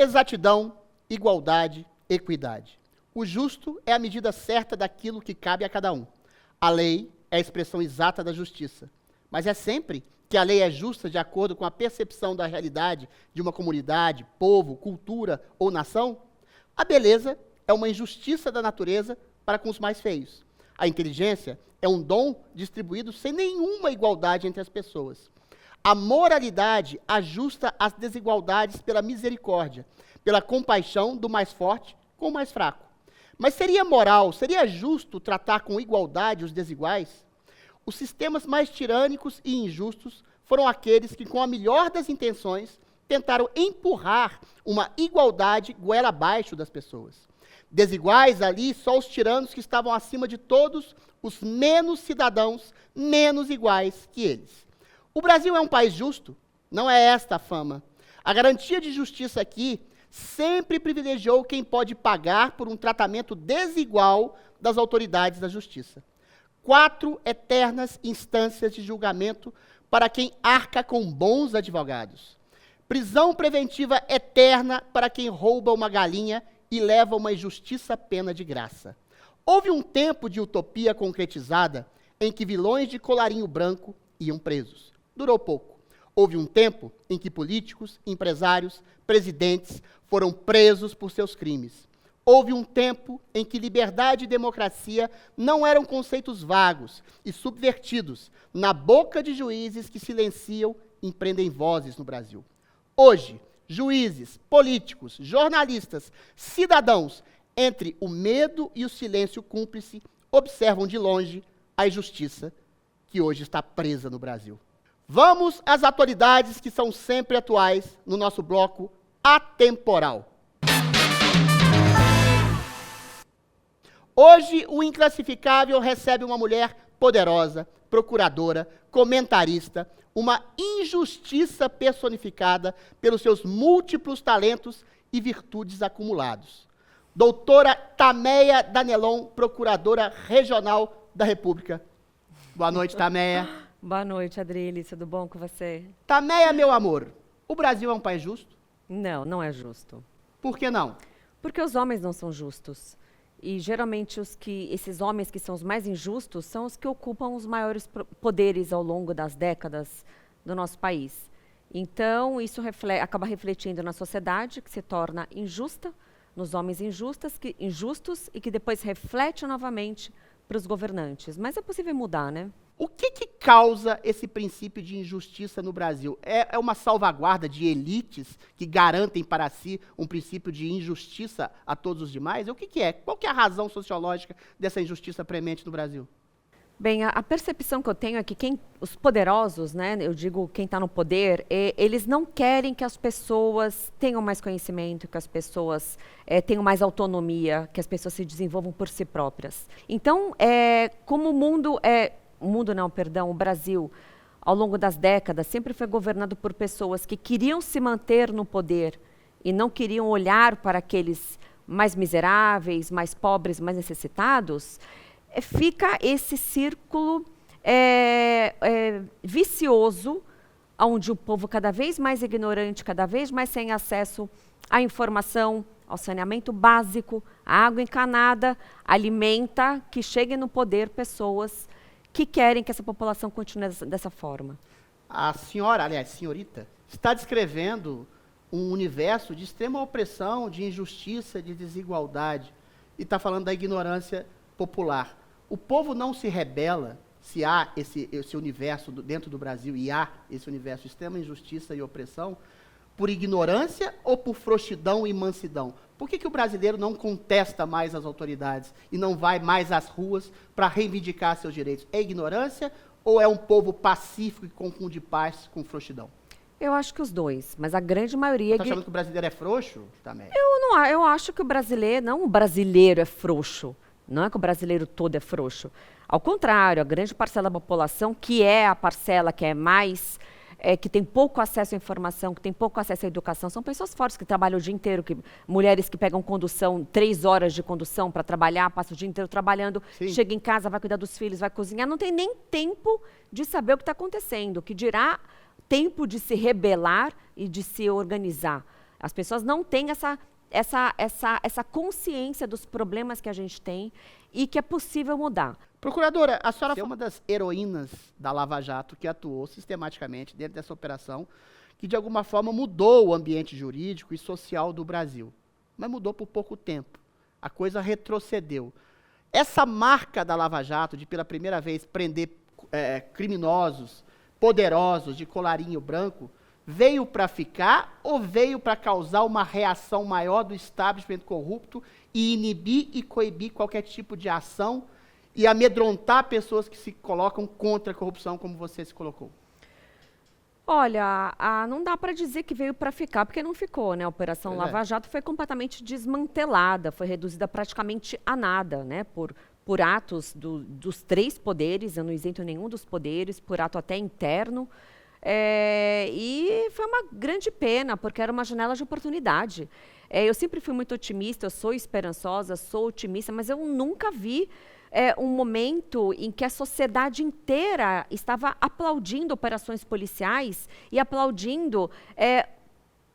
Exatidão, igualdade, equidade. O justo é a medida certa daquilo que cabe a cada um. A lei é a expressão exata da justiça. Mas é sempre que a lei é justa de acordo com a percepção da realidade de uma comunidade, povo, cultura ou nação? A beleza é uma injustiça da natureza para com os mais feios. A inteligência é um dom distribuído sem nenhuma igualdade entre as pessoas. A moralidade ajusta as desigualdades pela misericórdia, pela compaixão do mais forte com o mais fraco. Mas seria moral, seria justo tratar com igualdade os desiguais? Os sistemas mais tirânicos e injustos foram aqueles que, com a melhor das intenções, tentaram empurrar uma igualdade goela abaixo das pessoas. Desiguais ali só os tiranos que estavam acima de todos os menos cidadãos, menos iguais que eles. O Brasil é um país justo? Não é esta a fama. A garantia de justiça aqui sempre privilegiou quem pode pagar por um tratamento desigual das autoridades da justiça. 4 eternas instâncias de julgamento para quem arca com bons advogados. Prisão preventiva eterna para quem rouba uma galinha e leva uma injustiça pena de graça. Houve um tempo de utopia concretizada em que vilões de colarinho branco iam presos. Durou pouco. Houve um tempo em que políticos, empresários, presidentes foram presos por seus crimes. Houve um tempo em que liberdade e democracia não eram conceitos vagos e subvertidos na boca de juízes que silenciam e prendem vozes no Brasil. Hoje, juízes, políticos, jornalistas, cidadãos, entre o medo e o silêncio cúmplice, observam de longe a injustiça que hoje está presa no Brasil. Vamos às atualidades que são sempre atuais no nosso bloco atemporal. Hoje, o Inclassificável recebe uma mulher poderosa, procuradora, comentarista, uma injustiça personificada pelos seus múltiplos talentos e virtudes acumulados. Doutora Tameia Danelon, procuradora regional da República. Boa noite, Tameia. Boa noite, Adriles. Tudo bom com você? Tameia, meu amor, o Brasil é um país justo? Não, não é justo. Por que não? Porque os homens não são justos. E, geralmente, esses homens que são os mais injustos são os que ocupam os maiores poderes ao longo das décadas do nosso país. Então, isso acaba refletindo na sociedade, que se torna injusta, nos homens injustos e que depois reflete novamente para os governantes. Mas é possível mudar, né? O que causa esse princípio de injustiça no Brasil? É uma salvaguarda de elites que garantem para si um princípio de injustiça a todos os demais? O que é? Qual que é a razão sociológica dessa injustiça premente no Brasil? Bem, a percepção que eu tenho é que os poderosos, né, eu digo quem está no poder, eles não querem que as pessoas tenham mais conhecimento, que as pessoas tenham mais autonomia, que as pessoas se desenvolvam por si próprias. Então, como o Brasil, ao longo das décadas, sempre foi governado por pessoas que queriam se manter no poder e não queriam olhar para aqueles mais miseráveis, mais pobres, mais necessitados, fica esse círculo vicioso, onde o povo cada vez mais ignorante, cada vez mais sem acesso à informação, ao saneamento básico, à água encanada, alimenta que cheguem no poder pessoas que querem que essa população continue dessa forma. A senhora, aliás, senhorita, está descrevendo um universo de extrema opressão, de injustiça, de desigualdade, e está falando da ignorância popular. O povo não se rebela se há esse universo dentro do Brasil, e há esse universo de extrema injustiça e opressão, por ignorância ou por frouxidão e mansidão? Por que o brasileiro não contesta mais as autoridades e não vai mais às ruas para reivindicar seus direitos? É ignorância ou é um povo pacífico que confunde paz com frouxidão? Eu acho que os dois, mas a grande maioria... Você está achando que o brasileiro é frouxo também? Eu acho que o brasileiro é frouxo. Não é que o brasileiro todo é frouxo. Ao contrário, a grande parcela da população, que é a parcela que é mais... que tem pouco acesso à informação, que tem pouco acesso à educação, são pessoas fortes que trabalham o dia inteiro, mulheres que pegam condução, 3 horas de condução para trabalhar, passam o dia inteiro trabalhando, Sim. Chega em casa, vai cuidar dos filhos, vai cozinhar, não tem nem tempo de saber o que está acontecendo, que dirá tempo de se rebelar e de se organizar. As pessoas não têm essa consciência dos problemas que a gente tem e que é possível mudar. Procuradora, a senhora foi uma das heroínas da Lava Jato que atuou sistematicamente dentro dessa operação, que de alguma forma mudou o ambiente jurídico e social do Brasil. Mas mudou por pouco tempo. A coisa retrocedeu. Essa marca da Lava Jato, de pela primeira vez prender criminosos, poderosos, de colarinho branco, veio para ficar ou veio para causar uma reação maior do establishment corrupto e inibir e coibir qualquer tipo de ação e amedrontar pessoas que se colocam contra a corrupção, como você se colocou? Olha, não dá para dizer que veio para ficar, porque não ficou, né? A Operação Lava Jato foi completamente desmantelada, foi reduzida praticamente a nada, né? Por atos dos 3 poderes, eu não isento nenhum dos poderes, por ato até interno. E foi uma grande pena, porque era uma janela de oportunidade. Eu sempre fui muito otimista, eu sou esperançosa, sou otimista, mas eu nunca vi um momento em que a sociedade inteira estava aplaudindo operações policiais e aplaudindo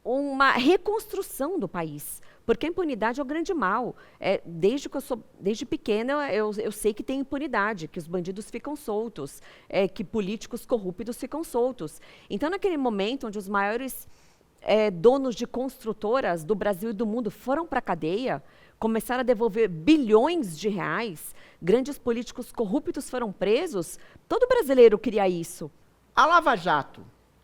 uma reconstrução do país. Porque a impunidade é o grande mal. Desde pequena eu sei que tem impunidade, que os bandidos ficam soltos, que políticos corruptos ficam soltos. Então, naquele momento onde os maiores donos de construtoras do Brasil e do mundo foram para a cadeia, começaram a devolver bilhões de reais, grandes políticos corruptos foram presos, todo brasileiro queria isso. A Lava Jato,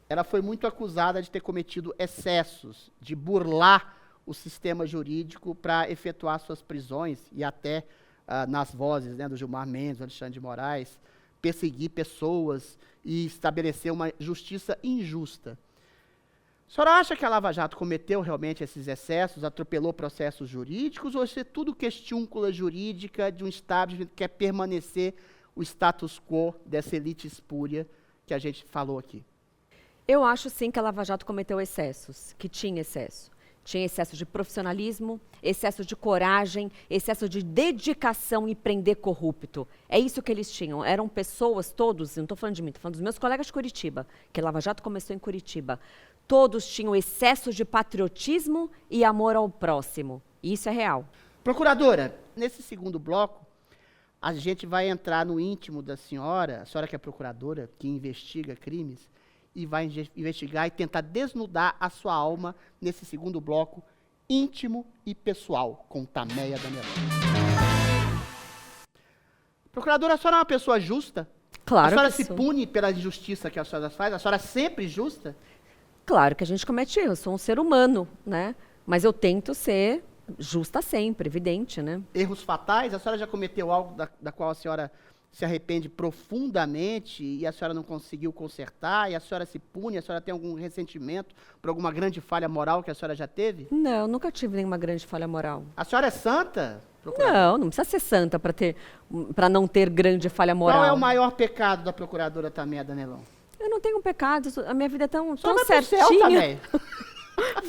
ela foi muito acusada de ter cometido excessos, de burlar o sistema jurídico para efetuar suas prisões e até, nas vozes, né, do Gilmar Mendes, do Alexandre de Moraes, perseguir pessoas e estabelecer uma justiça injusta. A senhora acha que a Lava Jato cometeu realmente esses excessos, atropelou processos jurídicos, ou isso é tudo questiúncula jurídica de um establishment que quer permanecer o status quo dessa elite espúria que a gente falou aqui? Eu acho sim que a Lava Jato cometeu excessos, que tinha excesso. Tinha excesso de profissionalismo, excesso de coragem, excesso de dedicação em prender corrupto. É isso que eles tinham. Eram pessoas, todos, não estou falando de mim, estou falando dos meus colegas de Curitiba, que a Lava Jato começou em Curitiba. Todos tinham excesso de patriotismo e amor ao próximo. E isso é real. Procuradora, nesse segundo bloco, a gente vai entrar no íntimo da senhora, a senhora que é procuradora, que investiga crimes, e vai investigar e tentar desnudar a sua alma nesse segundo bloco íntimo e pessoal, com Tameia Danielão. Procuradora, a senhora é uma pessoa justa? Claro a senhora que se sou. pune pela injustiça que a senhora faz? A senhora é sempre justa? Claro que a gente comete erros, sou um ser humano, né? Mas eu tento ser justa sempre, evidente, né? Erros fatais? A senhora já cometeu algo da qual a senhora se arrepende profundamente e a senhora não conseguiu consertar, e a senhora se pune, a senhora tem algum ressentimento por alguma grande falha moral que a senhora já teve? Não, nunca tive nenhuma grande falha moral. A senhora é santa? Não precisa ser santa para não ter grande falha moral. Qual é o maior pecado da procuradora Tameia Danielão? Eu não tenho pecado, a minha vida é tão Só vai pro certinha. céu, Tameia.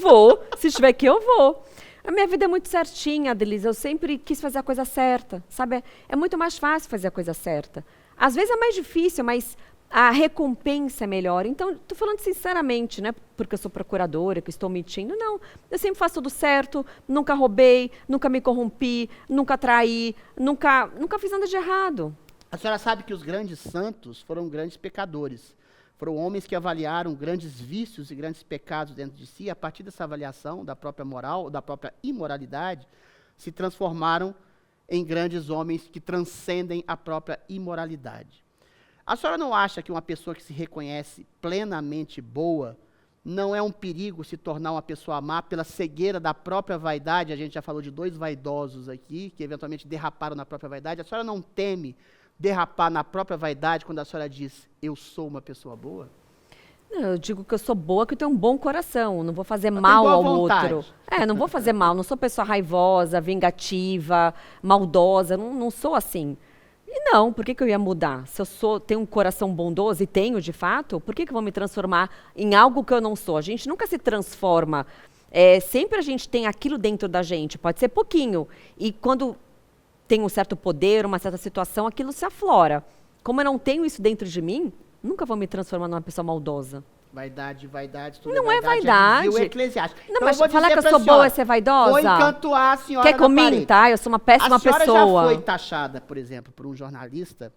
Vou, se estiver aqui eu vou. A minha vida é muito certinha, Adelisa, eu sempre quis fazer a coisa certa, sabe? É muito mais fácil fazer a coisa certa. Às vezes é mais difícil, mas a recompensa é melhor. Então, estou falando sinceramente, né? Porque eu sou procuradora, que estou mentindo. Não, eu sempre faço tudo certo, nunca roubei, nunca me corrompi, nunca traí, nunca fiz nada de errado. A senhora sabe que os grandes santos foram grandes pecadores. Foram homens que avaliaram grandes vícios e grandes pecados dentro de si, e a partir dessa avaliação da própria moral, da própria imoralidade, se transformaram em grandes homens que transcendem a própria imoralidade. A senhora não acha que uma pessoa que se reconhece plenamente boa não é um perigo se tornar uma pessoa má pela cegueira da própria vaidade? A gente já falou de 2 vaidosos aqui, que eventualmente derraparam na própria vaidade. A senhora não teme derrapar na própria vaidade quando a senhora diz, eu sou uma pessoa boa? Não, eu digo que eu sou boa, que eu tenho um bom coração, não vou fazer mal ao outro. Não vou fazer mal, não sou pessoa raivosa, vingativa, maldosa, não sou assim. E não, por que eu ia mudar? Se eu tenho um coração bondoso, e tenho de fato, por que eu vou me transformar em algo que eu não sou? A gente nunca se transforma. Sempre a gente tem aquilo dentro da gente, pode ser pouquinho. E quando tem um certo poder, uma certa situação, aquilo se aflora. Como eu não tenho isso dentro de mim, nunca vou me transformar numa pessoa maldosa. Vaidade, tudo Não é vaidade. vaidade. É eclesiástico. Não, Então, mas eu vou falar que dizer eu pra sou boa senhora, é ser vaidosa? vou encantoar a senhora Quer que eu na parede. minta? Eu sou uma péssima A senhora pessoa. já foi taxada, por exemplo, por um jornalista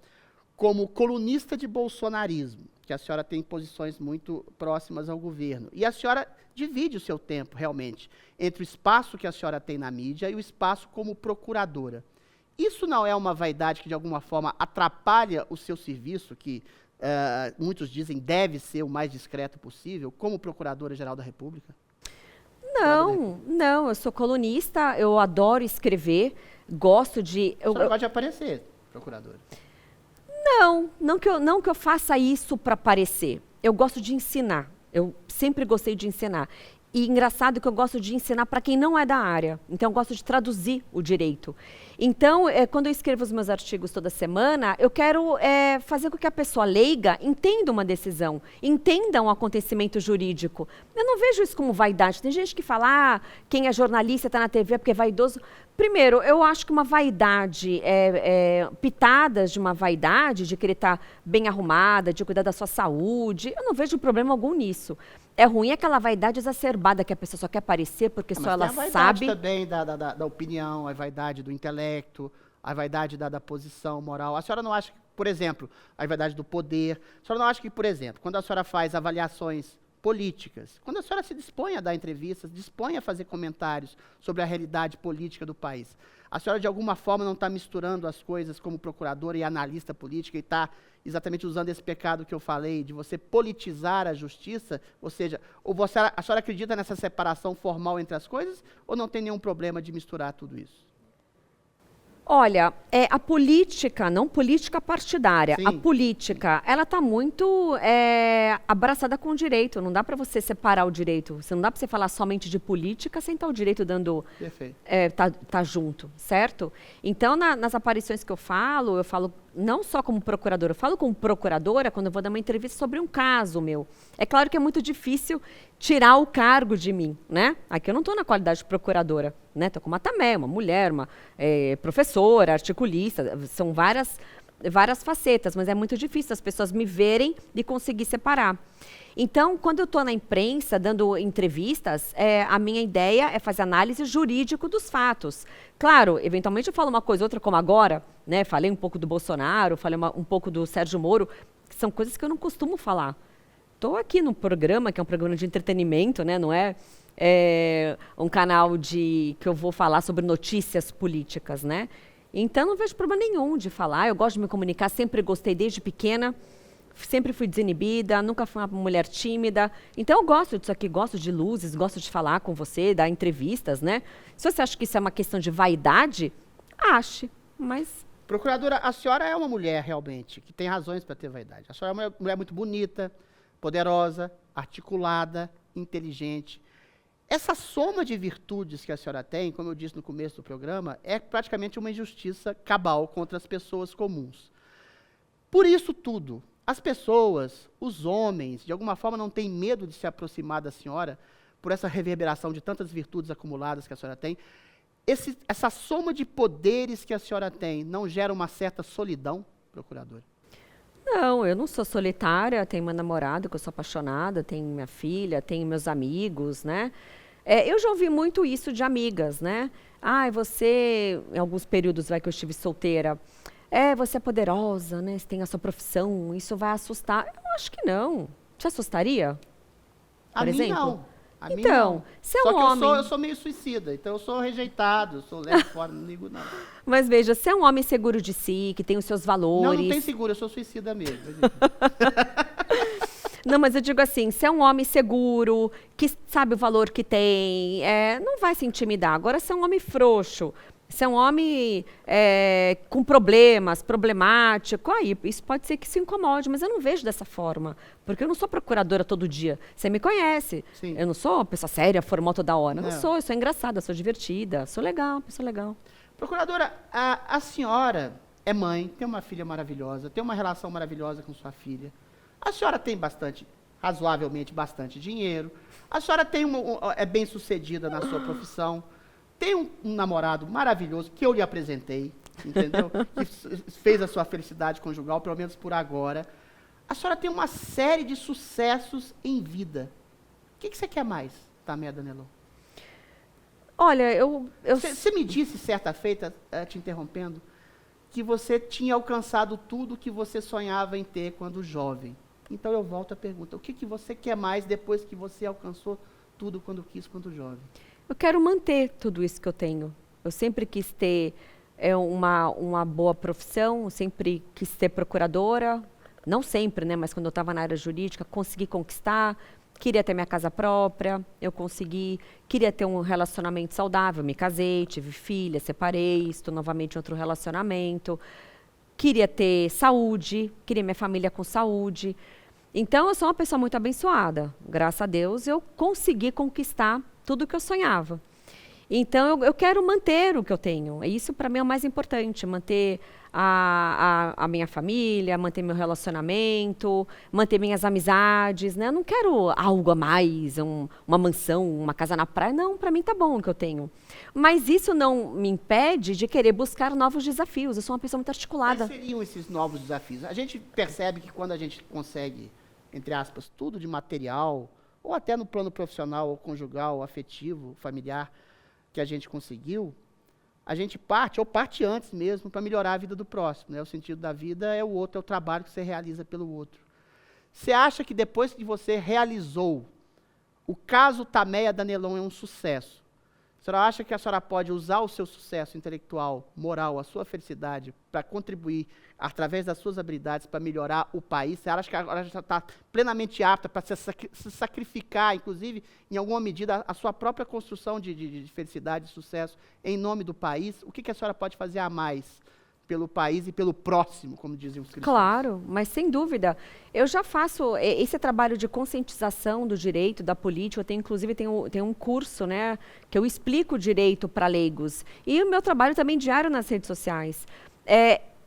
como colunista de bolsonarismo, que a senhora tem posições muito próximas ao governo. E a senhora divide o seu tempo, realmente, entre o espaço que a senhora tem na mídia e o espaço como procuradora. Isso não é uma vaidade que, de alguma forma, atrapalha o seu serviço, que muitos dizem deve ser o mais discreto possível, como Procuradora-Geral da República? Não, eu sou colunista, eu adoro escrever, gosto de... A senhora gosta de aparecer, procuradora. Não que eu faça isso para aparecer. Eu gosto de ensinar. Eu sempre gostei de ensinar. E engraçado que eu gosto de ensinar para quem não é da área. Então, eu gosto de traduzir o direito. Então, quando eu escrevo os meus artigos toda semana, eu quero fazer com que a pessoa leiga entenda uma decisão, entenda um acontecimento jurídico. Eu não vejo isso como vaidade. Tem gente que fala, quem é jornalista está na TV porque é vaidoso. Primeiro, eu acho que uma vaidade, pitadas de uma vaidade, de querer estar bem arrumada, de cuidar da sua saúde, eu não vejo problema algum nisso. É ruim aquela vaidade exacerbada que a pessoa só quer aparecer porque só ela sabe. Mas sabe. tem a vaidade também da opinião, a vaidade do intelecto, a vaidade da posição moral. A senhora não acha que, por exemplo, a vaidade do poder, a senhora não acha que, por exemplo, quando a senhora faz avaliações políticas, quando a senhora se dispõe a dar entrevistas, dispõe a fazer comentários sobre a realidade política do país, a senhora de alguma forma não está misturando as coisas como procuradora e analista política e está exatamente usando esse pecado que eu falei, de você politizar a justiça, ou seja, a senhora acredita nessa separação formal entre as coisas ou não tem nenhum problema de misturar tudo isso? Olha, a política, não política partidária, Sim. a política, ela está muito abraçada com o direito. Não dá para você separar o direito. Não dá para você falar somente de política sem estar o direito dando... Perfeito. Tá junto, certo? Então, nas aparições que eu falo não só como procuradora, eu falo como procuradora quando eu vou dar uma entrevista sobre um caso meu. É claro que é muito difícil tirar o cargo de mim, né? Aqui eu não estou na qualidade de procuradora, né? Estou com uma Tamé, uma mulher, uma professora, articulista, são várias facetas, mas é muito difícil as pessoas me verem e conseguir separar. Então, quando eu estou na imprensa, dando entrevistas, a minha ideia é fazer análise jurídico dos fatos. Claro, eventualmente eu falo uma coisa ou outra, como agora, né? Falei um pouco do Bolsonaro, falei um pouco do Sérgio Moro, que são coisas que eu não costumo falar. Estou aqui no programa, que é um programa de entretenimento, né? Não é um canal que eu vou falar sobre notícias políticas, né? Então, não vejo problema nenhum de falar. Eu gosto de me comunicar, sempre gostei desde pequena. Sempre fui desinibida, nunca fui uma mulher tímida. Então, eu gosto disso aqui, gosto de luzes, gosto de falar com você, dar entrevistas, né? Se você acha que isso é uma questão de vaidade, ache, mas... Procuradora, a senhora é uma mulher, realmente, que tem razões para ter vaidade. A senhora é uma mulher muito bonita, poderosa, articulada, inteligente. Essa soma de virtudes que a senhora tem, como eu disse no começo do programa, é praticamente uma injustiça cabal contra as pessoas comuns. Por isso tudo, as pessoas, os homens, de alguma forma não têm medo de se aproximar da senhora, por essa reverberação de tantas virtudes acumuladas que a senhora tem. Essa soma de poderes que a senhora tem não gera uma certa solidão, procuradora? Não, eu não sou solitária, tenho meu namorado, que eu sou apaixonada, tenho minha filha, tenho meus amigos, né? Eu já ouvi muito isso de amigas, né? Você, em alguns períodos que eu estive solteira, você é poderosa, né? Você tem a sua profissão, isso vai assustar. Eu acho que não. Te assustaria? Por exemplo? Não. A mim Então, não. se é Só um que homem... eu sou meio suicida, então eu sou rejeitado, eu sou levo fora, não ligo não. Mas veja, se é um homem seguro de si, que tem os seus valores... Não tem seguro, eu sou suicida mesmo. Não, mas eu digo assim, se é um homem seguro, que sabe o valor que tem, não vai se intimidar. Agora, se é um homem frouxo, se é um homem com problemático, aí isso pode ser que se incomode, mas eu não vejo dessa forma, porque eu não sou procuradora todo dia. Você me conhece. Sim. Eu não sou uma pessoa séria, formal toda hora. Não. Eu sou engraçada, sou divertida, sou legal, pessoa legal. Procuradora, a senhora é mãe, tem uma filha maravilhosa, tem uma relação maravilhosa com sua filha. A senhora tem razoavelmente bastante dinheiro. A senhora é bem sucedida na sua profissão. Tem um namorado maravilhoso que eu lhe apresentei, entendeu? Que fez a sua felicidade conjugal, pelo menos por agora. A senhora tem uma série de sucessos em vida. O que você quer mais, Tameia Danelon? Olha, Você me disse certa feita, te interrompendo, que você tinha alcançado tudo que você sonhava em ter quando jovem. Então eu volto à pergunta, o que você quer mais depois que você alcançou tudo quando quis, quando jovem? eu quero manter tudo isso que eu tenho. Eu sempre quis ter uma boa profissão, eu sempre quis ser procuradora, não sempre, né, mas quando eu estava na área jurídica, consegui conquistar, queria ter minha casa própria, eu consegui, queria ter um relacionamento saudável, me casei, tive filha, separei, estou novamente em outro relacionamento, queria ter saúde, queria minha família com saúde. Então, eu sou uma pessoa muito abençoada. Graças a Deus, eu consegui conquistar tudo o que eu sonhava. Então, eu quero manter o que eu tenho. E isso, para mim, é o mais importante. Manter a minha família, manter meu relacionamento, manter minhas amizades. Né? Eu não quero algo a mais, uma mansão, uma casa na praia. Não, para mim tá bom o que eu tenho. Mas isso não me impede de querer buscar novos desafios. Eu sou uma pessoa muito articulada. Quais seriam esses novos desafios? A gente percebe que quando a gente consegue, entre aspas, tudo de material, ou até no plano profissional, ou conjugal, ou afetivo, familiar, que a gente conseguiu, a gente parte, ou parte antes mesmo, para melhorar a vida do próximo. Né? O sentido da vida é o outro, é o trabalho que você realiza pelo outro. Você acha que depois que você realizou, o caso Tameia Danelon é um sucesso? A senhora acha que a senhora pode usar o seu sucesso intelectual, moral, a sua felicidade, para contribuir, através das suas habilidades, para melhorar o país? Você acha que agora já está plenamente apta para se sacrificar, inclusive, em alguma medida, a sua própria construção de felicidade, de sucesso, em nome do país? O que a senhora pode fazer a mais pelo país e pelo próximo, como diziam os cristãos? Claro, mas sem dúvida. Eu já faço esse trabalho de conscientização do direito, da política. Eu tenho, inclusive, tenho um curso, né, que eu explico o direito para leigos. E o meu trabalho também diário nas redes sociais.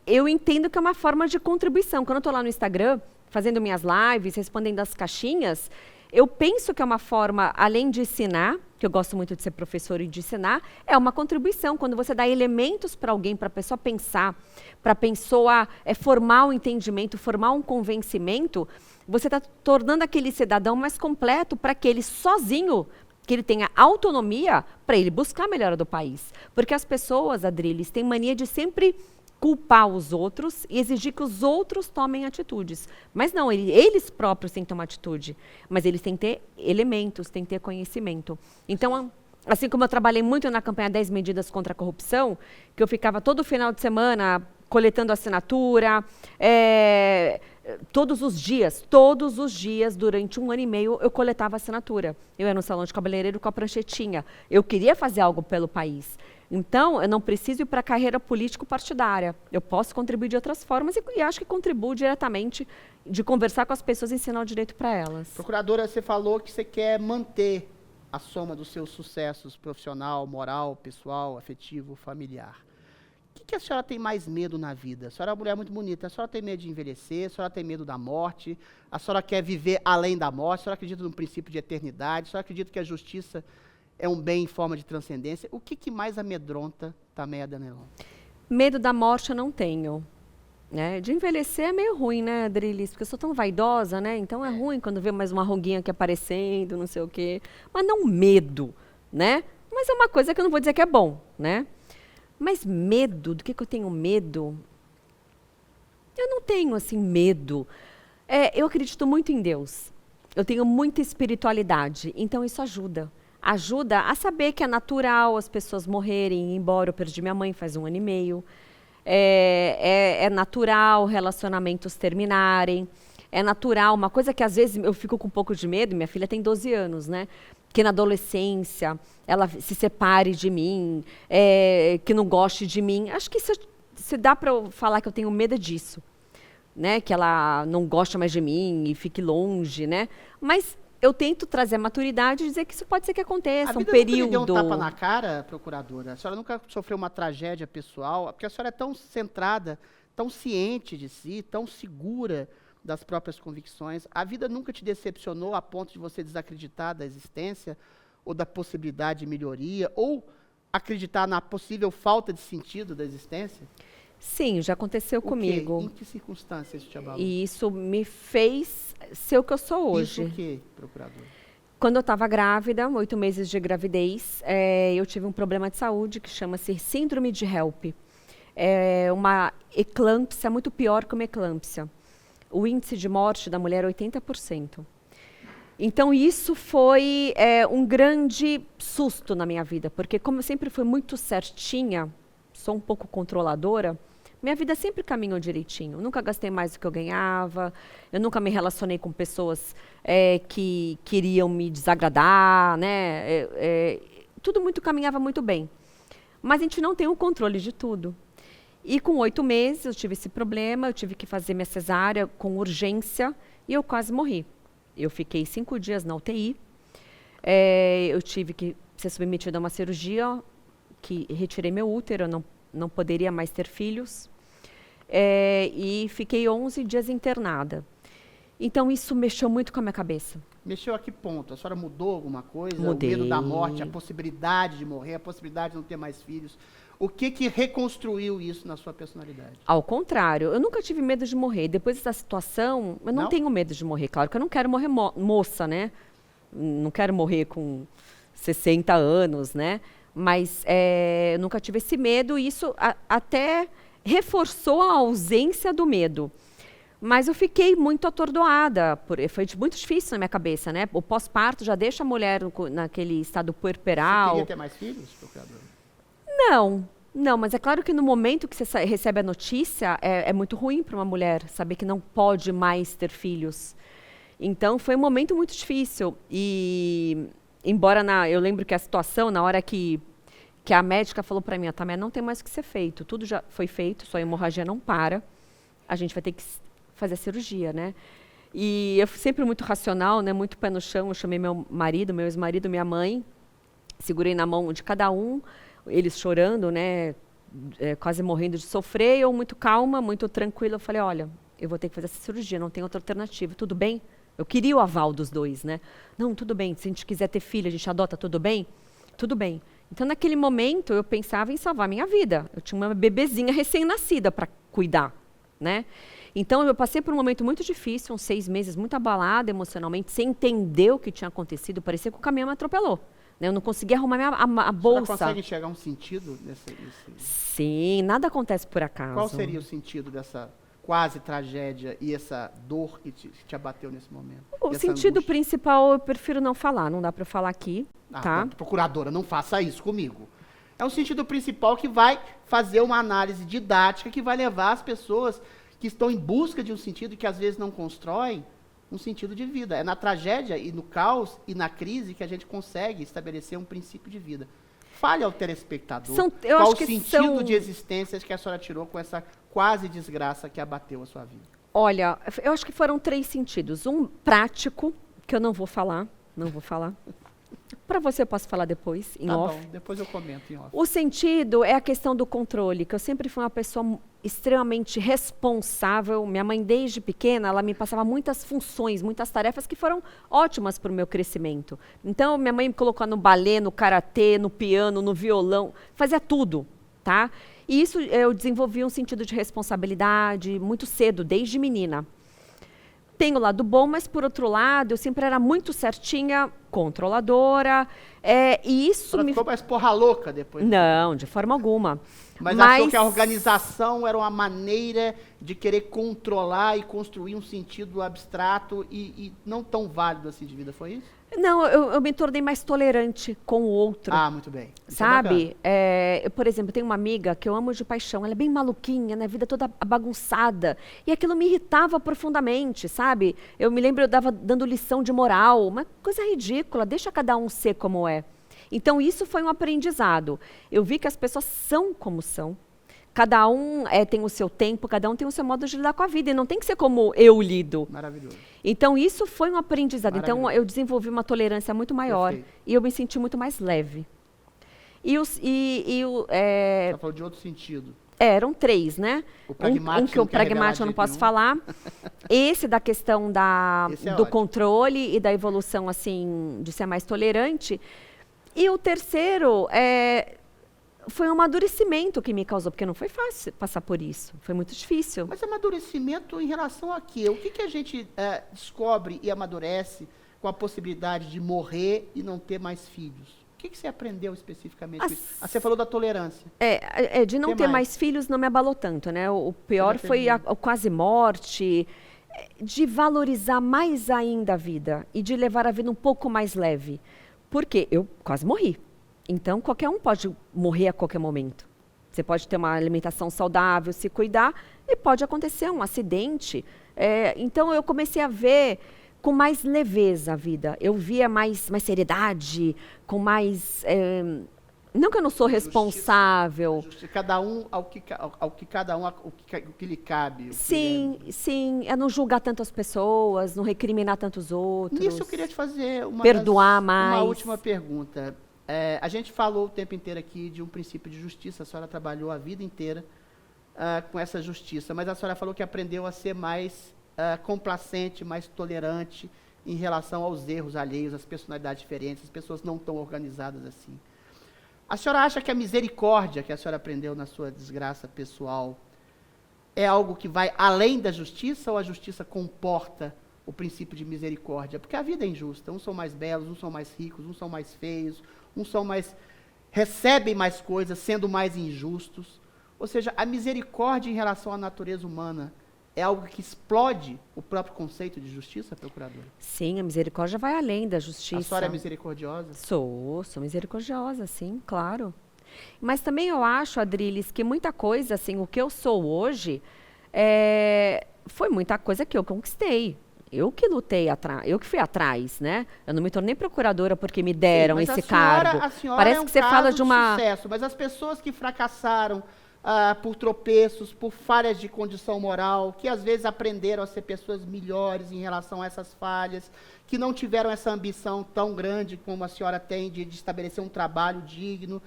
Eu entendo que é uma forma de contribuição. Quando eu estou lá no Instagram, fazendo minhas lives, respondendo as caixinhas, eu penso que é uma forma, além de ensinar, que eu gosto muito de ser professora e de ensinar, é uma contribuição. Quando você dá elementos para alguém, para a pessoa pensar, para a pessoa formar um entendimento, formar um convencimento, você está tornando aquele cidadão mais completo para que ele sozinho, que ele tenha autonomia para ele buscar a melhora do país. Porque as pessoas, Adriles, têm mania de sempre culpar os outros e exigir que os outros tomem atitudes. Mas não, eles próprios têm que tomar atitude. Mas eles têm que ter elementos, têm que ter conhecimento. Então, assim como eu trabalhei muito na campanha 10 Medidas contra a Corrupção, que eu ficava todo final de semana coletando assinatura, todos os dias, durante 1 ano e meio, eu coletava assinatura. Eu ia no salão de cabeleireiro com a pranchetinha. Eu queria fazer algo pelo país. Então, eu não preciso ir para a carreira político-partidária. Eu posso contribuir de outras formas e acho que contribuo diretamente de conversar com as pessoas e ensinar o direito para elas. Procuradora, você falou que você quer manter a soma dos seus sucessos profissional, moral, pessoal, afetivo, familiar. O que a senhora tem mais medo na vida? A senhora é uma mulher muito bonita. A senhora tem medo de envelhecer? A senhora tem medo da morte? A senhora quer viver além da morte? A senhora acredita no princípio de eternidade? A senhora acredita que a justiça é um bem em forma de transcendência? O que mais amedronta Tameia Danelon? Medo da morte eu não tenho. Né? De envelhecer é meio ruim, né, Adrilis? Porque eu sou tão vaidosa, né? Então é ruim quando vê mais uma ruguinha aqui aparecendo, não sei o quê. Mas não medo, né? Mas é uma coisa que eu não vou dizer que é bom, né? Mas medo, do que eu tenho medo? Eu não tenho, assim, medo. Eu acredito muito em Deus. Eu tenho muita espiritualidade, então isso ajuda. Ajuda a saber que é natural as pessoas morrerem, ir embora. Eu perdi minha mãe faz 1 ano e meio. É natural relacionamentos terminarem. É natural, uma coisa que às vezes eu fico com um pouco de medo, minha filha tem 12 anos, né? Que na adolescência ela se separe de mim, que não goste de mim. Acho que se dá para eu falar que eu tenho medo disso, né? Que ela não gosta mais de mim e fique longe, né? Mas eu tento trazer a maturidade e dizer que isso pode ser que aconteça, um período. Nunca lhe deu um tapa na cara, procuradora? A senhora nunca sofreu uma tragédia pessoal? Porque a senhora é tão centrada, tão ciente de si, tão segura das próprias convicções. A vida nunca te decepcionou a ponto de você desacreditar da existência ou da possibilidade de melhoria ou acreditar na possível falta de sentido da existência? Sim, já aconteceu O quê? comigo. Em que circunstâncias isso te abalou? E isso me fez ser o que eu sou hoje. Isso o quê, procurador? Quando eu estava grávida, 8 meses de gravidez, eu tive um problema de saúde que chama-se síndrome de HELP. É uma eclâmpsia muito pior que uma eclâmpsia. O índice de morte da mulher é 80%. Então, isso foi um grande susto na minha vida, porque como eu sempre fui muito certinha, sou um pouco controladora, minha vida sempre caminhou direitinho. Eu nunca gastei mais do que eu ganhava, eu nunca me relacionei com pessoas que queriam me desagradar, né? Tudo muito caminhava muito bem. Mas a gente não tem o controle de tudo. E com 8 meses eu tive esse problema, eu tive que fazer minha cesárea com urgência e eu quase morri. Eu fiquei 5 dias na UTI, eu tive que ser submetida a uma cirurgia, que retirei meu útero, eu não poderia mais ter filhos, e fiquei 11 dias internada. Então isso mexeu muito com a minha cabeça. Mexeu a que ponto? A senhora mudou alguma coisa? Mudei. O medo da morte, a possibilidade de morrer, a possibilidade de não ter mais filhos. O que reconstruiu isso na sua personalidade? Ao contrário, eu nunca tive medo de morrer. Depois dessa situação, eu não tenho medo de morrer. Claro que eu não quero morrer moça, né? Não quero morrer com 60 anos, né? Mas eu nunca tive esse medo e isso até reforçou a ausência do medo. Mas eu fiquei muito atordoada, foi muito difícil na minha cabeça, né? O pós-parto já deixa a mulher naquele estado puerperal. Você queria ter mais filhos, procuradora? Não, mas é claro que no momento que você recebe a notícia, é muito ruim para uma mulher saber que não pode mais ter filhos. Então, foi um momento muito difícil. E, embora eu lembro que a situação, na hora que a médica falou para mim, Tamé, não tem mais o que ser feito, tudo já foi feito, sua hemorragia não para, a gente vai ter que fazer a cirurgia, né? E eu fui sempre muito racional, né, muito pé no chão, eu chamei meu marido, meu ex-marido, minha mãe, segurei na mão de cada um, eles chorando, né, quase morrendo de sofrer, eu muito calma, muito tranquila, eu falei, olha, eu vou ter que fazer essa cirurgia, não tem outra alternativa, tudo bem? Eu queria o aval dos dois, né? Não, tudo bem, se a gente quiser ter filho, a gente adota, tudo bem? Tudo bem. Então, naquele momento, eu pensava em salvar minha vida. Eu tinha uma bebezinha recém-nascida para cuidar, né? Então, eu passei por um momento muito difícil, uns 6 meses, muito abalada emocionalmente, sem entender o que tinha acontecido, parecia que o caminhão me atropelou. Eu não conseguia arrumar a bolsa. Você consegue enxergar um sentido nesse... Sim, nada acontece por acaso. Qual seria o sentido dessa quase tragédia e essa dor que te abateu nesse momento? O sentido principal eu prefiro não falar, não dá para eu falar aqui, tá? Procuradora, não faça isso comigo. É um sentido principal que vai fazer uma análise didática que vai levar as pessoas que estão em busca de um sentido e que às vezes não constroem um sentido de vida. É na tragédia e no caos e na crise que a gente consegue estabelecer um princípio de vida. Fale ao telespectador qual o sentido de existência que a senhora tirou com essa quase desgraça que abateu a sua vida. Olha, eu acho que foram 3 sentidos. Um prático, que eu não vou falar. Para você eu posso falar depois, em off. Tá bom, depois eu comento em off. O sentido é a questão do controle, que eu sempre fui uma pessoa extremamente responsável. Minha mãe, desde pequena, ela me passava muitas funções, muitas tarefas que foram ótimas para o meu crescimento. Então, minha mãe me colocou no balé, no karatê, no piano, no violão, fazia tudo, tá? E isso eu desenvolvi um sentido de responsabilidade muito cedo, desde menina. Tem o lado bom, mas, por outro lado, eu sempre era muito certinha, controladora, e isso me... ficou mais porra louca depois? Não, de forma alguma. Mas achou que a organização era uma maneira de querer controlar e construir um sentido abstrato e não tão válido assim de vida, foi isso? Não, eu me tornei mais tolerante com o outro. Ah, muito bem. Isso sabe? Por exemplo, eu tenho uma amiga que eu amo de paixão. Ela é bem maluquinha, né? Vida toda bagunçada. E aquilo me irritava profundamente, sabe? Eu me lembro, eu dando lição de moral. Uma coisa ridícula. Deixa cada um ser como é. Então, isso foi um aprendizado. Eu vi que as pessoas são como são. Cada um tem o seu tempo, cada um tem o seu modo de lidar com a vida. E não tem que ser como eu lido. Maravilhoso. Então, isso foi um aprendizado. Então, eu desenvolvi uma tolerância muito maior. Perfeito. E eu me senti muito mais leve. Você falou de outro sentido. Eram 3, né? O pragmático, o pragmático eu não posso falar. Esse da questão do controle e da evolução, assim, de ser mais tolerante. E o terceiro foi um amadurecimento que me causou, porque não foi fácil passar por isso, foi muito difícil. Mas amadurecimento em relação a quê? O que a gente descobre e amadurece com a possibilidade de morrer e não ter mais filhos? O que você aprendeu especificamente com isso? Você falou da tolerância. De não ter mais filhos não me abalou tanto, né? O pior foi a quase morte, de valorizar mais ainda a vida e de levar a vida um pouco mais leve. Porque eu quase morri. Então, qualquer um pode morrer a qualquer momento. Você pode ter uma alimentação saudável, se cuidar, e pode acontecer um acidente. Então, eu comecei a ver com mais leveza a vida. Eu via mais seriedade, com mais... não que eu não sou responsável. Cada um ao que lhe cabe. Sim. É não julgar tanto as pessoas, não recriminar tantos outros. Nisso eu queria te fazer uma última pergunta. A gente falou o tempo inteiro aqui de um princípio de justiça. A senhora trabalhou a vida inteira com essa justiça, mas a senhora falou que aprendeu a ser mais complacente, mais tolerante em relação aos erros alheios, às personalidades diferentes, as pessoas não tão organizadas assim. A senhora acha que a misericórdia que a senhora aprendeu na sua desgraça pessoal é algo que vai além da justiça, ou a justiça comporta o princípio de misericórdia? Porque a vida é injusta. Uns são mais belos, uns são mais ricos, uns são mais feios, uns recebem mais coisas, sendo mais injustos. Ou seja, a misericórdia em relação à natureza humana é algo que explode o próprio conceito de justiça, procuradora? Sim, a misericórdia vai além da justiça. A senhora é misericordiosa? Sou misericordiosa, sim, claro. Mas também eu acho, Adriles, que muita coisa, assim, o que eu sou hoje, foi muita coisa que eu conquistei. Eu que lutei atrás, eu que fui atrás, né? Eu não me tornei procuradora porque me deram esse cargo. Parece que você fala de uma sucesso, mas as pessoas que fracassaram por tropeços, por falhas de condição moral, que às vezes aprenderam a ser pessoas melhores em relação a essas falhas, que não tiveram essa ambição tão grande como a senhora tem de estabelecer um trabalho digno,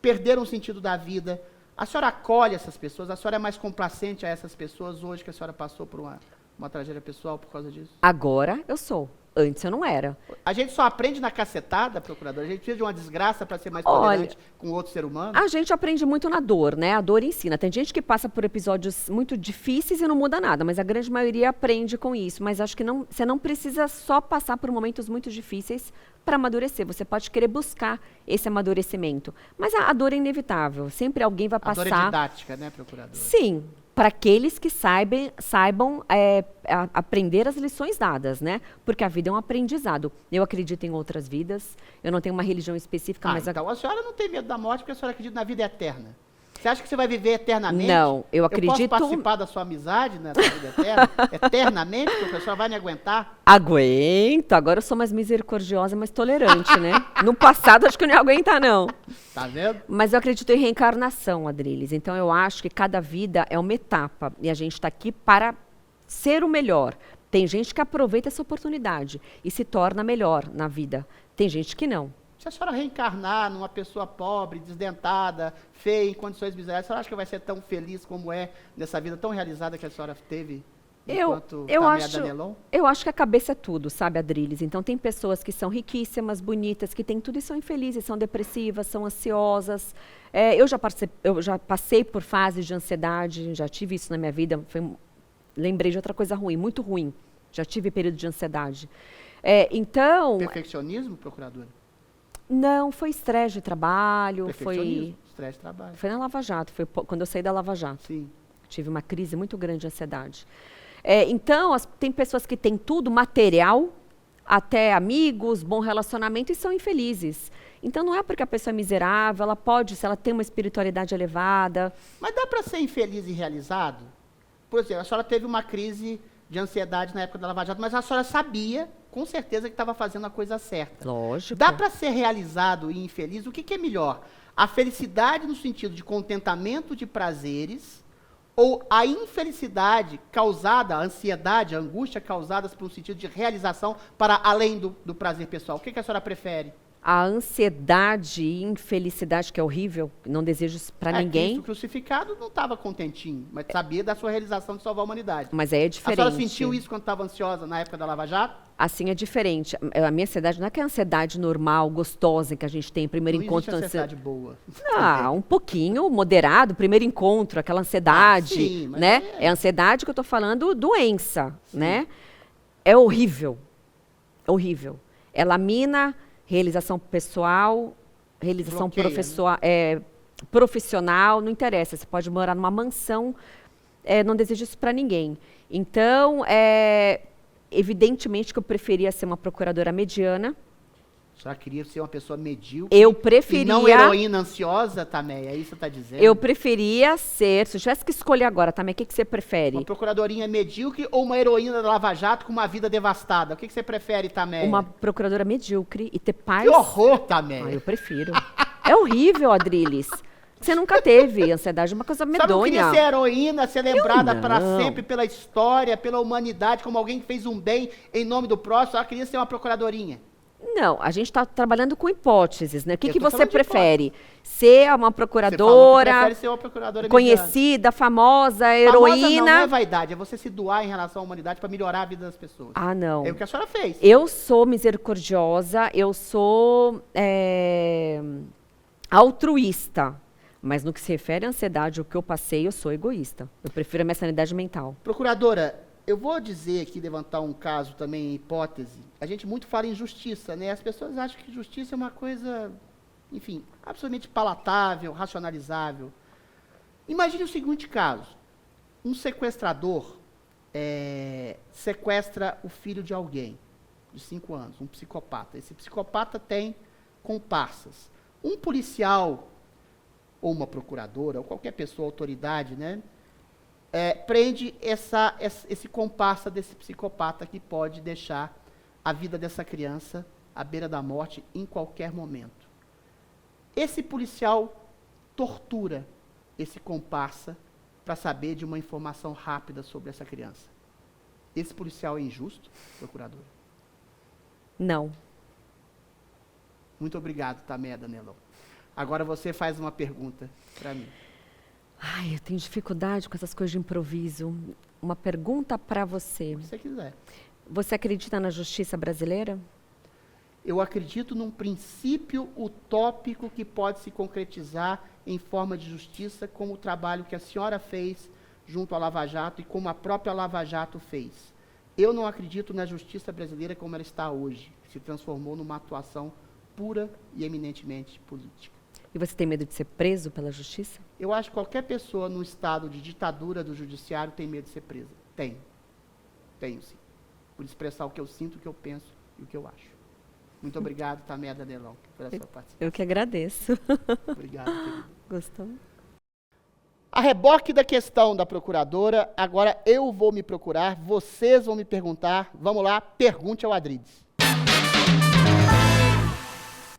perderam o sentido da vida. A senhora acolhe essas pessoas? A senhora é mais complacente a essas pessoas hoje que a senhora passou por uma tragédia pessoal por causa disso? Agora eu sou. Antes eu não era. A gente só aprende na cacetada, procuradora? A gente precisa de uma desgraça para ser mais tolerante com outro ser humano? A gente aprende muito na dor, né? A dor ensina. Tem gente que passa por episódios muito difíceis e não muda nada, mas a grande maioria aprende com isso. Mas acho que você não precisa só passar por momentos muito difíceis para amadurecer. Você pode querer buscar esse amadurecimento. Mas a dor é inevitável. Sempre alguém vai passar... A dor é didática, né, procuradora? Sim. Para aqueles que saibam aprender as lições dadas, né? Porque a vida é um aprendizado. Eu acredito em outras vidas, eu não tenho uma religião específica, mas... Então a senhora não tem medo da morte porque a senhora acredita na vida eterna. Você acha que você vai viver eternamente? Não, eu acredito... Eu posso participar da sua amizade na vida eterna? Eternamente? Porque a senhora vai me aguentar? Aguento. Agora eu sou mais misericordiosa, mais tolerante, né? No passado acho que eu não ia aguentar, não. Tá vendo? Mas eu acredito em reencarnação, Adriles. Então eu acho que cada vida é uma etapa. E a gente está aqui para ser o melhor. Tem gente que aproveita essa oportunidade e se torna melhor na vida. Tem gente que não. Se a senhora reencarnar numa pessoa pobre, desdentada, feia, em condições miseráveis, a senhora acha que vai ser tão feliz como é nessa vida tão realizada que a senhora teve enquanto eu acho que a cabeça é tudo, sabe, Adriles? Então tem pessoas que são riquíssimas, bonitas, que têm tudo e são infelizes, são depressivas, são ansiosas. Eu já passei por fases de ansiedade, já tive isso na minha vida. Lembrei de outra coisa ruim, muito ruim. Já tive período de ansiedade. Então... Perfeccionismo, procuradora? Não, foi estresse de trabalho. Estresse de trabalho. Foi na Lava Jato, foi quando eu saí da Lava Jato. Sim. Tive uma crise muito grande de ansiedade. Então, tem pessoas que têm tudo, material, até amigos, bom relacionamento, e são infelizes. Então, não é porque a pessoa é miserável, ela pode, se ela tem uma espiritualidade elevada. Mas dá para ser infeliz e realizado? Por exemplo, a senhora teve uma crise de ansiedade na época da Lava Jato, mas a senhora sabia, com certeza, que estava fazendo a coisa certa. Lógico. Dá para ser realizado e infeliz? O que é melhor? A felicidade no sentido de contentamento de prazeres ou a infelicidade causada, a ansiedade, a angústia causadas por um sentido de realização para além do prazer pessoal? O que a senhora prefere? A ansiedade e infelicidade, que é horrível, não desejo isso para ninguém. Cristo crucificado não estava contentinho, mas sabia da sua realização de salvar a humanidade. Mas aí é diferente. A senhora sentiu isso quando estava ansiosa na época da Lava Jato? assim, é diferente. A minha ansiedade não é que é a ansiedade normal, gostosa, que a gente tem, primeiro Não encontro. existe ansiedade boa. Um pouquinho moderado, primeiro encontro, aquela ansiedade, sim, mas né? É a ansiedade que eu tô falando, doença, né? É horrível. É horrível. Ela mina realização pessoal, realização Bloqueia, profissional, não interessa. Você pode morar numa mansão, não desejo isso para ninguém. Então, evidentemente que eu preferia ser uma procuradora mediana. Só queria ser uma pessoa medíocre. Eu preferia... E não heroína ansiosa, Tameia, é isso que você está dizendo? Eu preferia ser... Se eu tivesse que escolher agora, Tameia, o que você prefere? Uma procuradorinha medíocre ou uma heroína da Lava Jato com uma vida devastada? O que você prefere, Tameia? Uma procuradora medíocre e ter paz... Que horror, Tameia! Eu prefiro. É horrível, Adriles. Você nunca teve ansiedade, é uma coisa medonha. Sabe, eu queria ser heroína, ser lembrada para sempre pela história, pela humanidade, como alguém que fez um bem em nome do próximo. Eu queria ser uma procuradorinha. Não, a gente está trabalhando com hipóteses, né? O que você falando de prefere? Ser uma Você falou que procuradora, prefere ser uma procuradora conhecida, famosa, mediana. heroína? Famosa não é vaidade, é você se doar em relação à humanidade para melhorar a vida das pessoas. Ah, não. É o que a senhora fez. Eu sou misericordiosa, eu sou altruísta. Mas no que se refere à ansiedade, o que eu passei, eu sou egoísta. Eu prefiro a minha sanidade mental. Procuradora, eu vou dizer aqui, levantar um caso também, em hipótese. A gente muito fala em justiça, né? As pessoas acham que justiça é uma coisa, enfim, absolutamente palatável, racionalizável. Imagine o seguinte caso. Um sequestrador sequestra o filho de alguém, de 5 anos, um psicopata. Esse psicopata tem comparsas. Um policial, ou uma procuradora, ou qualquer pessoa, autoridade, né? Prende esse comparsa desse psicopata que pode deixar a vida dessa criança à beira da morte em qualquer momento. Esse policial tortura esse comparsa para saber de uma informação rápida sobre essa criança. Esse policial é injusto, procuradora? Não. Muito obrigado, Tameia Danelão. Agora você faz uma pergunta para mim. Ai, eu tenho dificuldade com essas coisas de improviso. Uma pergunta para você. Se você quiser. Você acredita na justiça brasileira? Eu acredito num princípio utópico que pode se concretizar em forma de justiça, como o trabalho que a senhora fez junto à Lava Jato e como a própria Lava Jato fez. Eu não acredito na justiça brasileira como ela está hoje, que se transformou numa atuação pura e eminentemente política. E você tem medo de ser preso pela justiça? Eu acho que qualquer pessoa no estado de ditadura do judiciário tem medo de ser presa. Tenho. Tenho, sim. Por expressar o que eu sinto, o que eu penso e o que eu acho. Muito obrigado, Tameia Danelão, pela sua participação. Eu que agradeço. Obrigado, querido. Gostou? A reboque da questão da procuradora, agora eu vou me procurar, vocês vão me perguntar. Vamos lá, pergunte ao Adriles.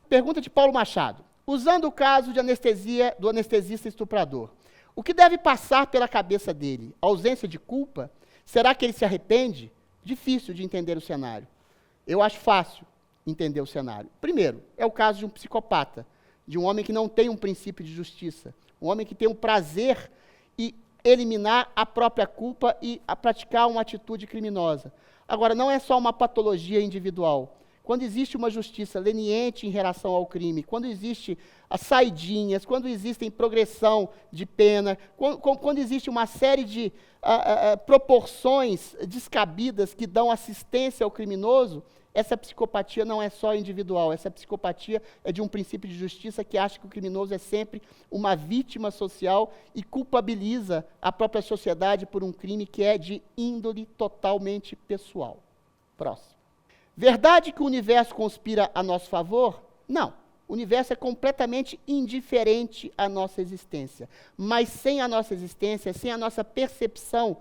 Pergunta de Paulo Machado. Usando o caso de anestesia do anestesista estuprador, o que deve passar pela cabeça dele? Ausência de culpa? Será que ele se arrepende? Difícil de entender o cenário. Eu acho fácil entender o cenário. Primeiro, é o caso de um psicopata, de um homem que não tem um princípio de justiça, um homem que tem o prazer em eliminar a própria culpa e a praticar uma atitude criminosa. Agora, não é só uma patologia individual. Quando existe uma justiça leniente em relação ao crime, quando existe as saidinhas, quando existem progressão de pena, quando existe uma série de proporções descabidas que dão assistência ao criminoso, essa psicopatia não é só individual, essa psicopatia é de um princípio de justiça que acha que o criminoso é sempre uma vítima social e culpabiliza a própria sociedade por um crime que é de índole totalmente pessoal. Próximo. Verdade que o universo conspira a nosso favor? Não. O universo é completamente indiferente à nossa existência. Mas sem a nossa existência, sem a nossa percepção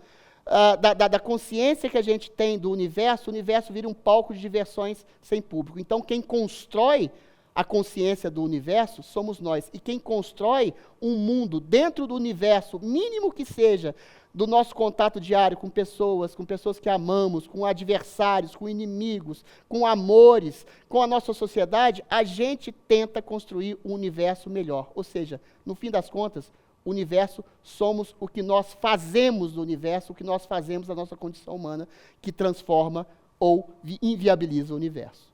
da consciência que a gente tem do universo, o universo vira um palco de diversões sem público. Então, quem constrói a consciência do universo somos nós. E quem constrói um mundo dentro do universo, mínimo que seja, do nosso contato diário com pessoas que amamos, com adversários, com inimigos, com amores, com a nossa sociedade, a gente tenta construir um universo melhor. Ou seja, no fim das contas, o universo somos o que nós fazemos do universo, o que nós fazemos da nossa condição humana, que transforma ou inviabiliza o universo.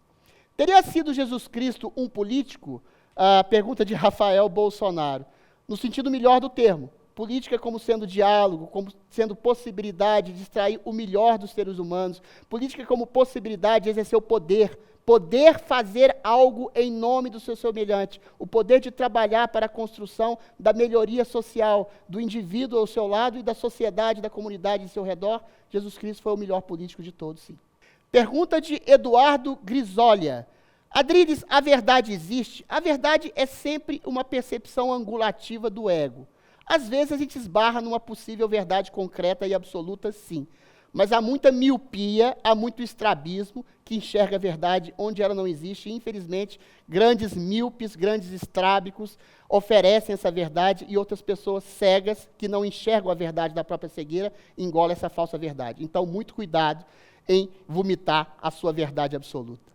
Teria sido Jesus Cristo um político? A pergunta de Rafael Bolsonaro. No sentido melhor do termo. Política como sendo diálogo, como sendo possibilidade de extrair o melhor dos seres humanos. Política como possibilidade de exercer o poder. Poder fazer algo em nome do seu semelhante. O poder de trabalhar para a construção da melhoria social, do indivíduo ao seu lado e da sociedade, da comunidade em seu redor. Jesus Cristo foi o melhor político de todos, sim. Pergunta de Eduardo Grisolha. Adriles, a verdade existe? A verdade é sempre uma percepção angulativa do ego. Às vezes a gente esbarra numa possível verdade concreta e absoluta, sim. Mas há muita miopia, há muito estrabismo que enxerga a verdade onde ela não existe. E, infelizmente, grandes míopes, grandes estrábicos oferecem essa verdade e outras pessoas cegas que não enxergam a verdade da própria cegueira engolem essa falsa verdade. Então, muito cuidado em vomitar a sua verdade absoluta.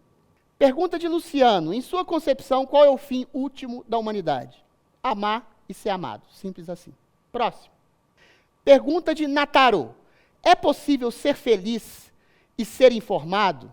Pergunta de Luciano. Em sua concepção, qual é o fim último da humanidade? Amar e ser amado. Simples assim. Próximo. Pergunta de Nataro. É possível ser feliz e ser informado?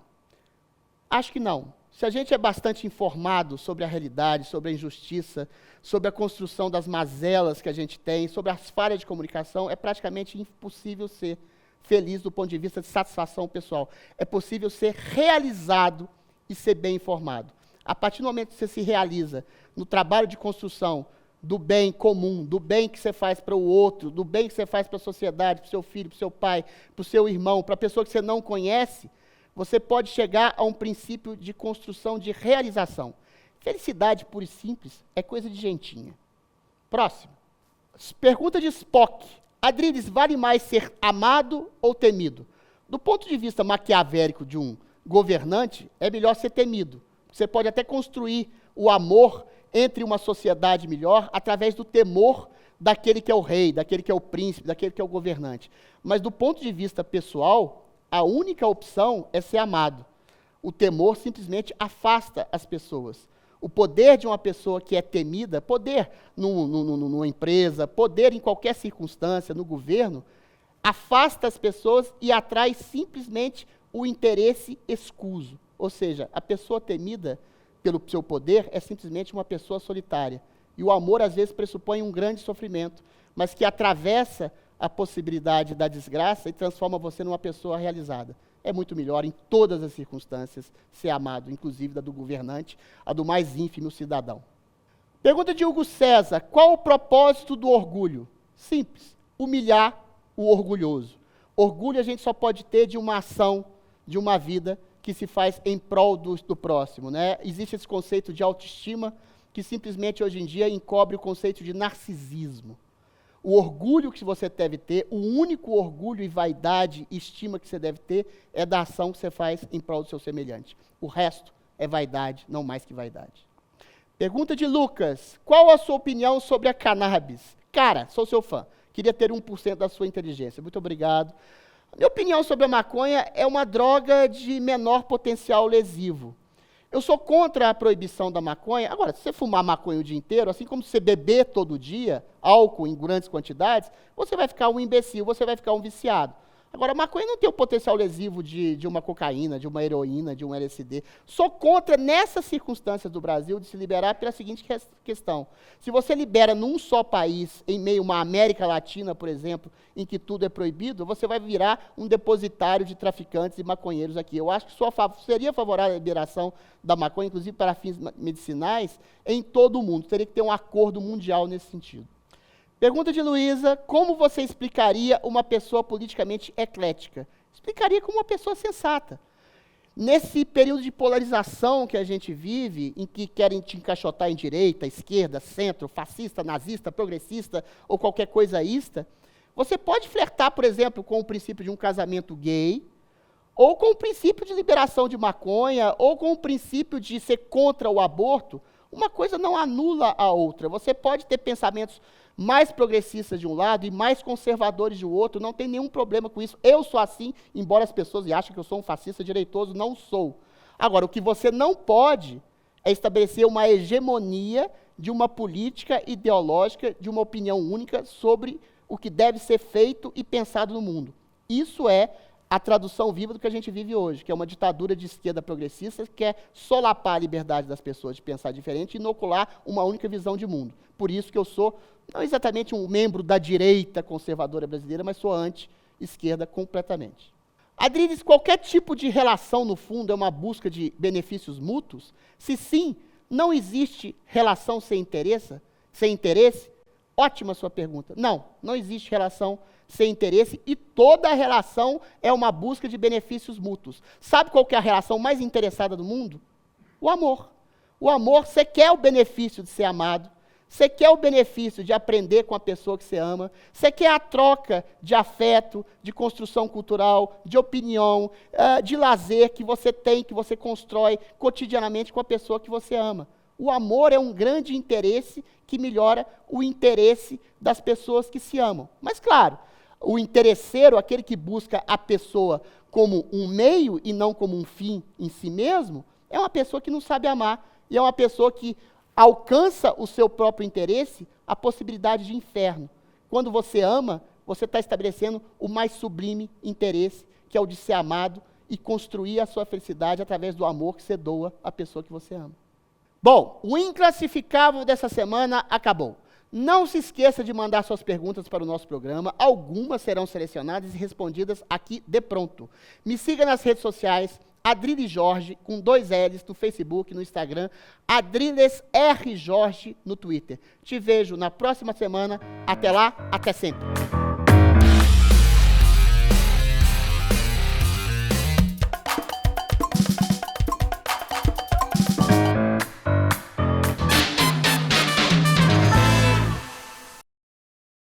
Acho que não. Se a gente é bastante informado sobre a realidade, sobre a injustiça, sobre a construção das mazelas que a gente tem, sobre as falhas de comunicação, é praticamente impossível ser feliz do ponto de vista de satisfação pessoal. É possível ser realizado e ser bem informado. A partir do momento que você se realiza no trabalho de construção do bem comum, do bem que você faz para o outro, do bem que você faz para a sociedade, para o seu filho, para o seu pai, para o seu irmão, para a pessoa que você não conhece, você pode chegar a um princípio de construção de realização. Felicidade pura e simples é coisa de gentinha. Próximo. Pergunta de Spock. Adriles, vale mais ser amado ou temido? Do ponto de vista maquiavélico de um governante, é melhor ser temido. Você pode até construir o amor entre uma sociedade melhor através do temor daquele que é o rei, daquele que é o príncipe, daquele que é o governante. Mas do ponto de vista pessoal, a única opção é ser amado. O temor simplesmente afasta as pessoas. O poder de uma pessoa que é temida, poder numa empresa, poder em qualquer circunstância, no governo, afasta as pessoas e atrai simplesmente o interesse escuso. Ou seja, a pessoa temida pelo seu poder é simplesmente uma pessoa solitária. E o amor, às vezes, pressupõe um grande sofrimento, mas que atravessa a possibilidade da desgraça e transforma você numa pessoa realizada. É muito melhor, em todas as circunstâncias, ser amado, inclusive da do governante, a do mais ínfimo cidadão. Pergunta de Hugo César. Qual o propósito do orgulho? Simples. Humilhar o orgulhoso. Orgulho a gente só pode ter de uma ação, de uma vida que se faz em prol do próximo, né? Existe esse conceito de autoestima que simplesmente hoje em dia encobre o conceito de narcisismo. O orgulho que você deve ter, o único orgulho e vaidade e estima que você deve ter é da ação que você faz em prol do seu semelhante. O resto é vaidade, não mais que vaidade. Pergunta de Lucas. Qual a sua opinião sobre a cannabis? Cara, sou seu fã. Queria ter 1% da sua inteligência. Muito obrigado. Minha opinião sobre a maconha é uma droga de menor potencial lesivo. Eu sou contra a proibição da maconha. Agora, se você fumar maconha o dia inteiro, assim como você beber todo dia, álcool em grandes quantidades, você vai ficar um imbecil, você vai ficar um viciado. Agora, a maconha não tem o potencial lesivo de uma cocaína, de uma heroína, de um LSD. Sou contra, nessas circunstâncias do Brasil, de se liberar pela seguinte questão. Se você libera num só país, em meio a uma América Latina, por exemplo, em que tudo é proibido, você vai virar um depositário de traficantes e maconheiros aqui. Eu acho que seria favorável a liberação da maconha, inclusive para fins medicinais, em todo o mundo. Teria que ter um acordo mundial nesse sentido. Pergunta de Luísa, como você explicaria uma pessoa politicamente eclética? Explicaria como uma pessoa sensata. Nesse período de polarização que a gente vive, em que querem te encaixotar em direita, esquerda, centro, fascista, nazista, progressista ou qualquer coisa ista, você pode flertar, por exemplo, com o princípio de um casamento gay, ou com o princípio de liberação de maconha, ou com o princípio de ser contra o aborto. Uma coisa não anula a outra. Você pode ter pensamentos mais progressistas de um lado e mais conservadores de outro, não tem nenhum problema com isso. Eu sou assim, embora as pessoas achem que eu sou um fascista direitoso, não sou. Agora, o que você não pode é estabelecer uma hegemonia de uma política ideológica, de uma opinião única sobre o que deve ser feito e pensado no mundo. Isso é a tradução viva do que a gente vive hoje, que é uma ditadura de esquerda progressista que quer solapar a liberdade das pessoas de pensar diferente e inocular uma única visão de mundo. Por isso que eu sou, não exatamente um membro da direita conservadora brasileira, mas sou anti-esquerda completamente. Adriles, qualquer tipo de relação, no fundo, é uma busca de benefícios mútuos? Se sim, não existe relação sem interesse? Ótima sua pergunta. Não, não existe relação sem interesse e toda relação é uma busca de benefícios mútuos. Sabe qual que é a relação mais interessada do mundo? O amor. O amor, você quer o benefício de ser amado, você quer o benefício de aprender com a pessoa que você ama, você quer a troca de afeto, de construção cultural, de opinião, de lazer que você tem, que você constrói cotidianamente com a pessoa que você ama. O amor é um grande interesse que melhora o interesse das pessoas que se amam. Mas, claro, o interesseiro, aquele que busca a pessoa como um meio e não como um fim em si mesmo, é uma pessoa que não sabe amar e é uma pessoa que alcança o seu próprio interesse a possibilidade de inferno. Quando você ama, você está estabelecendo o mais sublime interesse, que é o de ser amado e construir a sua felicidade através do amor que você doa à pessoa que você ama. Bom, o Inclassificável dessa semana acabou. Não se esqueça de mandar suas perguntas para o nosso programa. Algumas serão selecionadas e respondidas aqui de pronto. Me siga nas redes sociais, Adriles Jorge, com 2 L's, no Facebook, no Instagram, Adriles R. Jorge no Twitter. Te vejo na próxima semana. Até lá, até sempre.